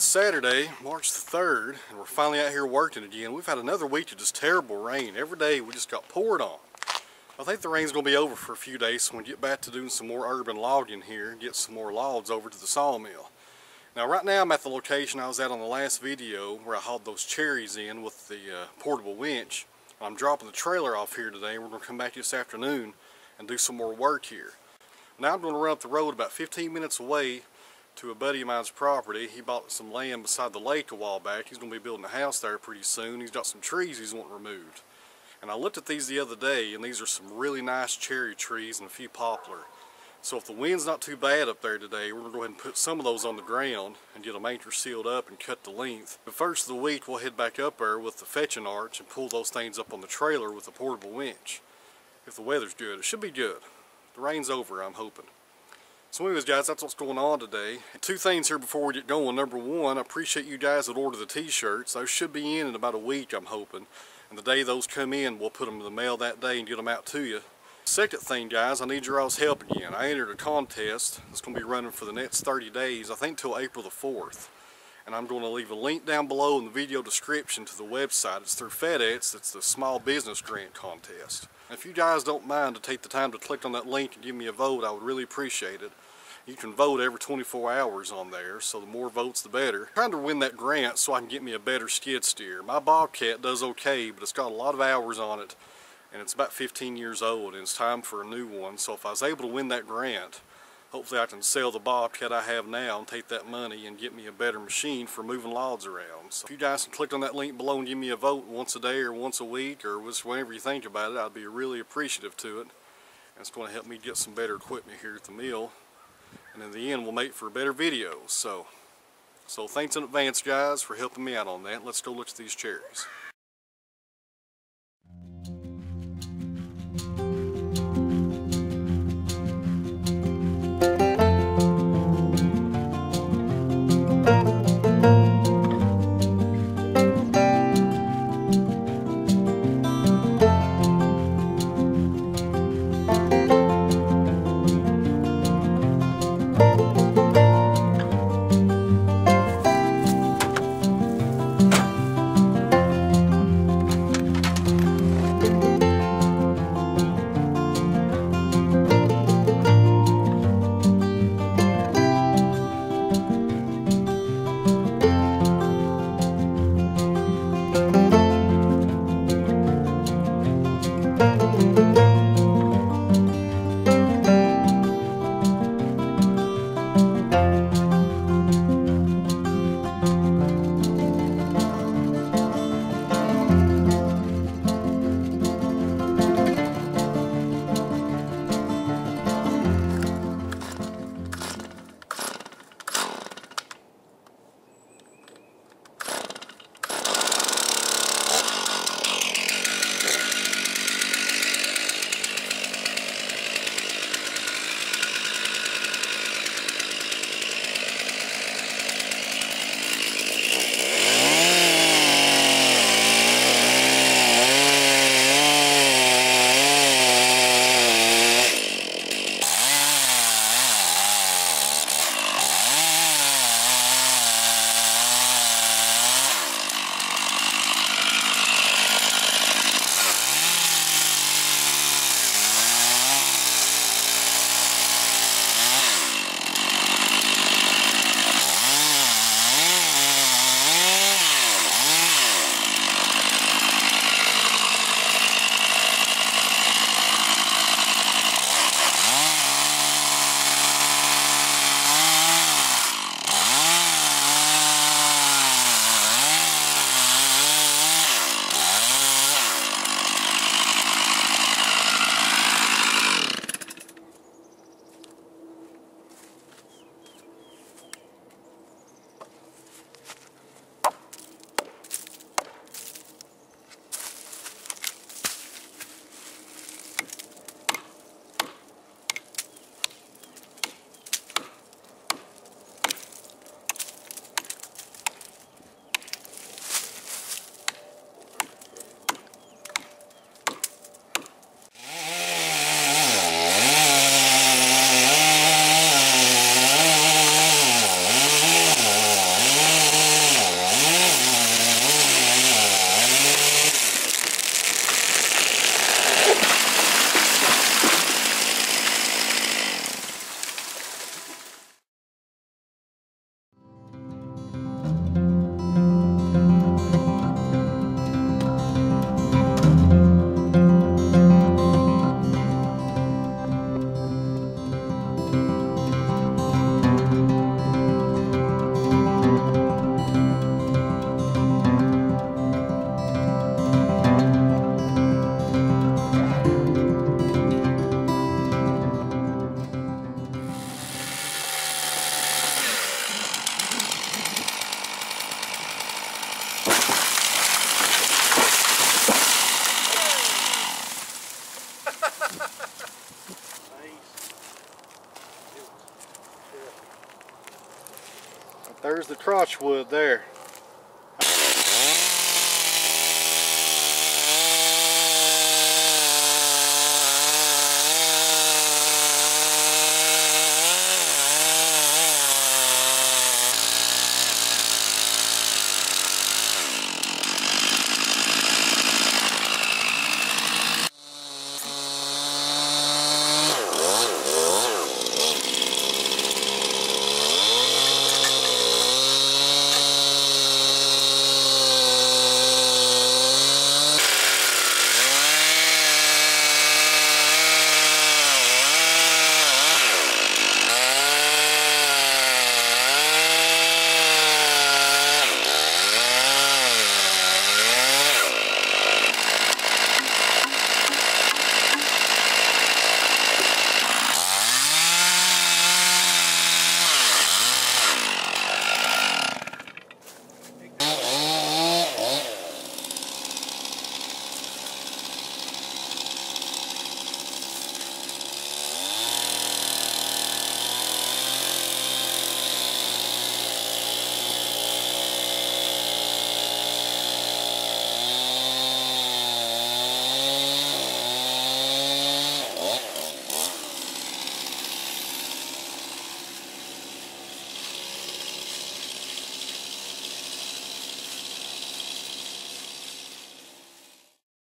It's Saturday, March the 3rd, and we're finally out here working again. We've had another week of just terrible rain. Every day we just got poured on. I think the rain's going to be over for a few days, so we get back to doing some more urban logging here and get some more logs over to the sawmill. Now right now I'm at the location I was at on the last video where I hauled those cherries in with the portable winch. I'm dropping the trailer off here today, and we're going to come back this afternoon and do some more work here. Now I'm going to run up the road about 15 minutes away to a buddy of mine's property. He bought some land beside the lake a while back. He's going to be building a house there pretty soon. He's got some trees he's wanting removed. And I looked at these the other day, and these are some really nice cherry trees and a few poplar. So if the wind's not too bad up there today, we're going to go ahead and put some of those on the ground and get them anchor sealed up and cut the length. The first of the week we'll head back up there with the fetching arch and pull those things up on the trailer with a portable winch. If the weather's good, it should be good. The rain's over, I'm hoping. So anyways guys, that's what's going on today. Two things here before we get going. Number one, I appreciate you guys that order the t-shirts. Those should be in about a week, I'm hoping. And the day those come in, we'll put them in the mail that day and get them out to you. Second thing guys, I need your all's help again. I entered a contest that's going to be running for the next 30 days, I think till April the 4th. And I'm going to leave a link down below in the video description to the website. It's through FedEx. It's the Small Business Grant Contest. And if you guys don't mind to take the time to click on that link and give me a vote, I would really appreciate it. You can vote every 24 hours on there, so the more votes the better. I'm trying to win that grant so I can get me a better skid steer. My Bobcat does okay, but it's got a lot of hours on it, and it's about 15 years old, and it's time for a new one. So if I was able to win that grant, hopefully I can sell the Bobcat I have now and take that money and get me a better machine for moving logs around. So if you guys can click on that link below and give me a vote once a day or once a week or whenever you think about it, I'd be really appreciative to it. And it's going to help me get some better equipment here at the mill. And in the end, we'll make for better videos. So thanks in advance, guys, for helping me out on that. Let's go look at these cherries. There's the crotch wood there.